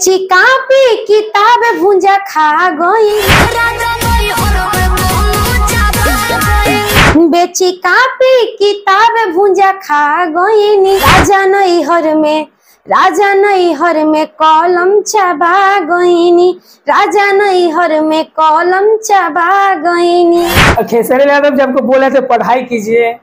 चिकापी किताब भुंजा खा गई बेची कापी किताब भुंजा खा गई राजा नैहर में कलम चबा गईनी राजा नैहर में कलम चबा गईनी। खेसारी यादव जब को बोले थे पढ़ाई कीजिए,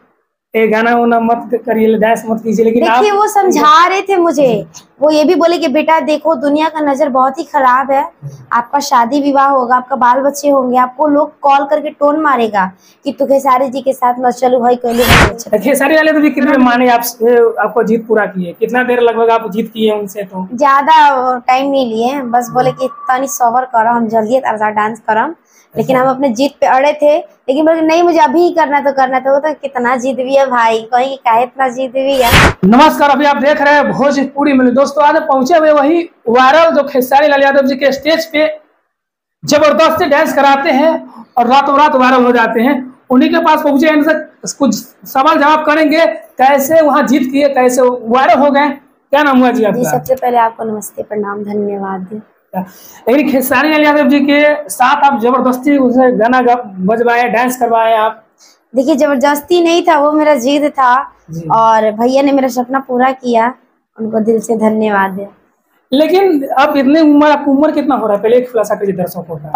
ये गाना वाना मत करिए, डांस मत कीजिए, लेकिन देखिए वो समझा रहे थे मुझे। वो ये भी बोले कि बेटा देखो दुनिया का नजर बहुत ही खराब है, आपका शादी विवाह होगा, आपका बाल बच्चे होंगे, आपको लोग कॉल करके टोन मारेगा कि तू खेसारी जी के साथ मत चलो भाई कहलो। खेसारी वाले तो भी कितने माने आपको जीत पूरा किए, कितना देर लगभग आप जीत किए उनसे? तो ज्यादा टाइम नहीं लिए, बस बोले कि तनी सबर करो, हम जल्दी डांस करम, लेकिन हम अपने जीत पे अड़े थे। लेकिन बोले नहीं मुझे अभी ही करना तो करना था। वो तो कितना जीत भी है भाई, कहीं काहे इतना जीत भी है। नमस्कार, अभी आप देख रहे हैं भोजपुरी में। दोस्तों आज पहुंचे हुए वही वायरल जो खेसारी लाल यादव जी के स्टेज पे जबरदस्ती डांस कराते हैं और रातों रात वायरल हो जाते हैं। उन्हीं के पास पहुंचे, इनसे कुछ सवाल जवाब करेंगे, कैसे वहां जीत किए, कैसे वायरल हो गए। क्या नाम हुआ जी आपका? जी सबसे पहले आपको नमस्ते, प्रणाम, धन्यवाद। लेकिन खेसारी लाल यादव जी के साथ आप जबरदस्ती उसे गाना बजवाए, डांस करवाए आप? देखिए जबरदस्ती नहीं था, वो मेरा जिद था और भैया ने मेरा सपना पूरा किया, उनको दिल से धन्यवाद है। लेकिन आप इतने आपकी उम्र कितना हो रहा है? पहले एक खुलासा कीजिए दर्शकों का।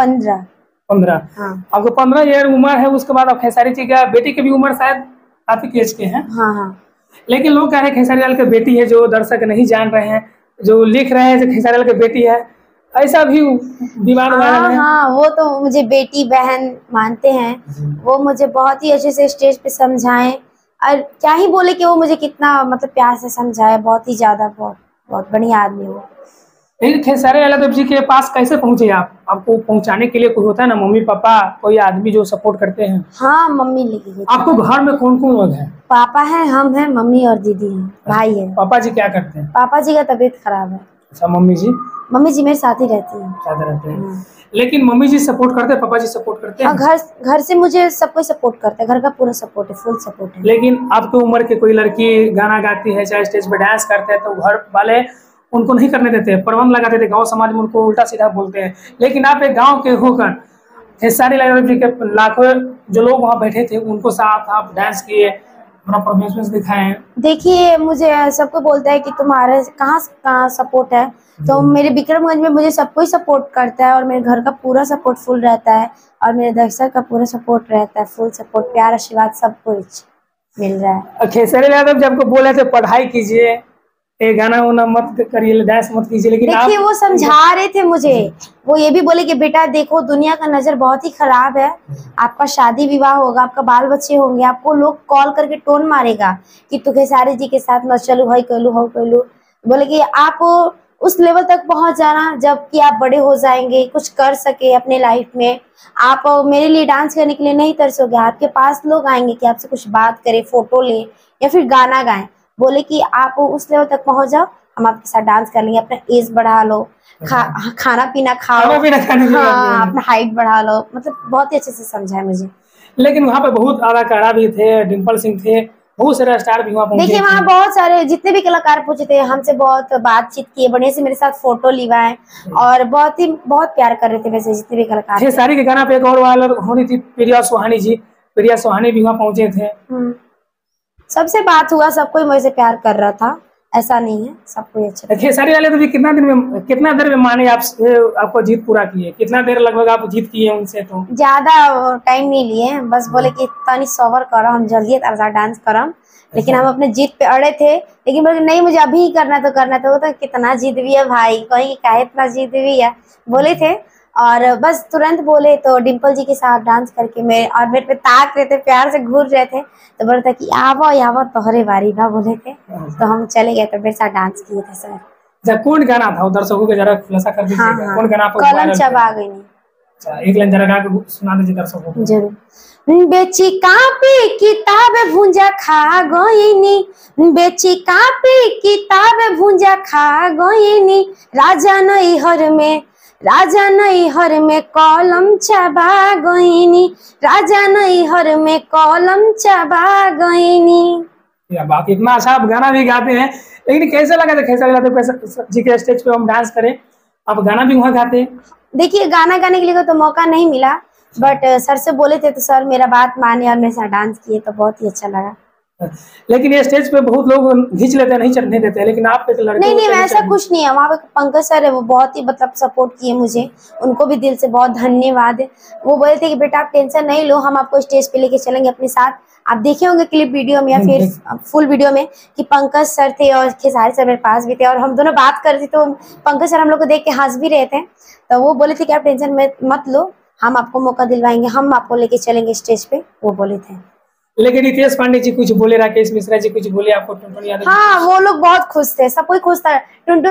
15। हाँ। आपको 15 ईयर उम्र है। उसके बाद आप खेसारी जी का बेटी की भी उम्र शायद आप ही एज के हैं। हाँ। लेकिन लोग कह रहे हैं खेसारी लाल की बेटी है, जो दर्शक नहीं जान रहे हैं, जो लिख रहे हैं जो खेसारी लाल की बेटी है, ऐसा भी विवाद है। हाँ, वो तो मुझे बेटी बहन मानते हैं। वो मुझे बहुत ही अच्छे से स्टेज पे समझाएं, और क्या ही बोले कि वो मुझे कितना मतलब प्यार से समझाए, बहुत ही ज्यादा, बहुत बढ़िया आदमी हो। लेकिन खेसारी लाल यादव जी के पास कैसे पहुंचे आप? आपको पहुंचाने के लिए कोई होता है ना, मम्मी पापा, कोई आदमी जो सपोर्ट करते हैं? हाँ, मम्मी लेके गई। आपको घर में कौन कौन लोग हैं? पापा है, हम हैं, मम्मी और दीदी है, भाई है। पापा जी क्या करते हैं? पापा जी का तबीयत खराब है। अच्छा, मम्मी जी? मम्मी जी मेरे साथ ही रहती है। साथ रहते हैं। लेकिन मम्मी जी सपोर्ट करते हैं, पापा जी सपोर्ट करते हैं? घर से मुझे सब कोई सपोर्ट करता है, घर का पूरा सपोर्ट है, फुल सपोर्ट है। लेकिन आपकी उम्र के कोई लड़की गाना गाती है, चाहे स्टेज पे डांस करते हैं, तो घर वाले उनको नहीं करने देते, प्रतिबंध लगाते थे, गांव समाज में उनको उल्टा सीधा बोलते हैं। लेकिन आप एक गांव के होकर खेसारी लाल यादव जी के लाखों जो लोग वहां बैठे थे उनको साथ आप डांस किए, अपना परफॉर्मेंस दिखाए। देखिए मुझे सबको बोलता है कि तुम्हारे कहाँ सपोर्ट है, तो मेरे विक्रमगंज में मुझे सब कोई सपोर्ट करता है, और मेरे घर का पूरा सपोर्ट फुल रहता है, और मेरे दर्शक का पूरा सपोर्ट रहता है, फुल सपोर्ट, प्यार, आशीर्वाद सब कुछ मिल रहा है। खेसारी यादव जब को बोले थे पढ़ाई कीजिए, ये गाना वाना मत करिए, डांस मत कीजिए, लेकिन देखिए वो समझा रहे थे मुझे। वो ये भी बोले कि बेटा देखो दुनिया का नजर बहुत ही खराब है, आपका शादी विवाह होगा, आपका बाल बच्चे होंगे, आपको लोग कॉल करके टोन मारेगा कि तू खेसारी जी के साथ मत चलो भाई कहलो। बोले कि आप उस लेवल तक पहुंच जाना जब कि आप बड़े हो जाएंगे, कुछ कर सके अपने लाइफ में। आप मेरे लिए डांस करने के लिए नहीं तरसोगे, आपके पास लोग आएंगे कि आपसे कुछ बात करें, फोटो ले या फिर गाना गाएं। बोले कि आप उस लेवल तक पहुंच जाओ, हम आपके साथ डांस कर लेंगे, अपना एज बढ़ा लो, खाना पीना खाओ, हाँ, अपना हाइट बढ़ा लो। मतलब बहुत ही अच्छे से समझाया मुझे। लेकिन वहाँ पे बहुत अदाकारा भी थे, डिम्पल सिंह थे, बहुत सारे स्टार भी वहाँ पहुंचे। देखिए वहाँ बहुत सारे जितने भी कलाकार पहुंचे थे, हमसे बहुत बातचीत किए, बढ़िया से मेरे साथ फोटो लिवाए, और बहुत प्यार कर रहे थे वैसे जितने भी कलाकार। खेसारी के गाना पे एक और वायरल होनी थी, प्रिया सोहानी जी। प्रिया सोहानी भी वहाँ पहुंचे थे। सबसे बात हुआ, सब कोई मुझसे प्यार कर रहा था, ऐसा नहीं है, सब कोई अच्छा। खेसारी वाले तो भी कितना देर में माने आपको जीत पूरा किए, कितना देर लगभग आप जीत किए उनसे? तो ज्यादा टाइम नहीं लिए, बस बोले कि तनी सबर करो, हम जल्दी डांस करम, लेकिन हम अपने जीत पे अड़े थे। लेकिन बोले नहीं मुझे अभी ही करना तो करना था। वो तो कितना जीत भी है भाई, कहीं काहे इतना जीत भी है बोले थे, और बस तुरंत बोले तो डिम्पल जी के साथ डांस करके मेरे पे ताक रहे थे, प्यार से घूर रहे थे, तो बोले था कि आवो तोहरे बारी बा, बोले थे, तो हम चले गए, तो मेरे साथ डांस किए थे सर। कौन गाना था दर्शकों को जरा खुलासा कर दीजिएगा? कौन गाना? कलम चबा गई। एक लाइन जरा गा के सुना दीजिए दर्शकों को। जरूर। बेची कापी किताब भुंजा खा गईनी, बेची कापी किताब भुंजा खा गईनी राजा नैहर में कलम चबा गईनी, राजा नैहर में कलम चबा गईनी। बात इतना अच्छा आप गाना भी गाते हैं, लेकिन कैसे लगा था खेसारी यादव जी के स्टेज पे हम डांस करें? आप गाना भी वहाँ गाते हैं? देखिए गाना गाने के लिए तो मौका नहीं मिला, बट सर से बोले थे तो सर मेरा बात माने और मेरे साथ डांस किए तो बहुत ही अच्छा लगा। लेकिन ये स्टेज पे बहुत लोग खींच लेते हैं, नहीं चढ़ने देते हैं, लेकिन आप एक लड़के नहीं हो, नहीं, चलिए ऐसा चढ़िए। कुछ नहीं है। वहाँ पे पंकज सर है, वो बहुत ही मतलब सपोर्ट किए मुझे, उनको भी दिल से बहुत धन्यवाद। वो बोले थे कि बेटा आप टेंशन नहीं लो, हम आपको स्टेज पे लेके चलेंगे अपने साथ। आप देखे होंगे क्लिप वीडियो में या फिर फुल वीडियो में कि पंकज सर थे और खेसारी सर मेरे पास भी थे और हम दोनों बात कर रहे थे, तो पंकज सर हम लोग को देख के हंस भी रहे थे। तो वो बोले थे कि आप टेंशन मत लो, हम आपको मौका दिलवाएंगे, हम आपको लेके चलेंगे स्टेज पे, वो बोले थे। लेकिन रितेश पांडे जी कुछ बोले, राकेश मिश्रा जी कुछ बोले आपको, टुनटुन यादव जी? हाँ, वो लोग बहुत खुश थे, सब कोई खुश था। टुनटुन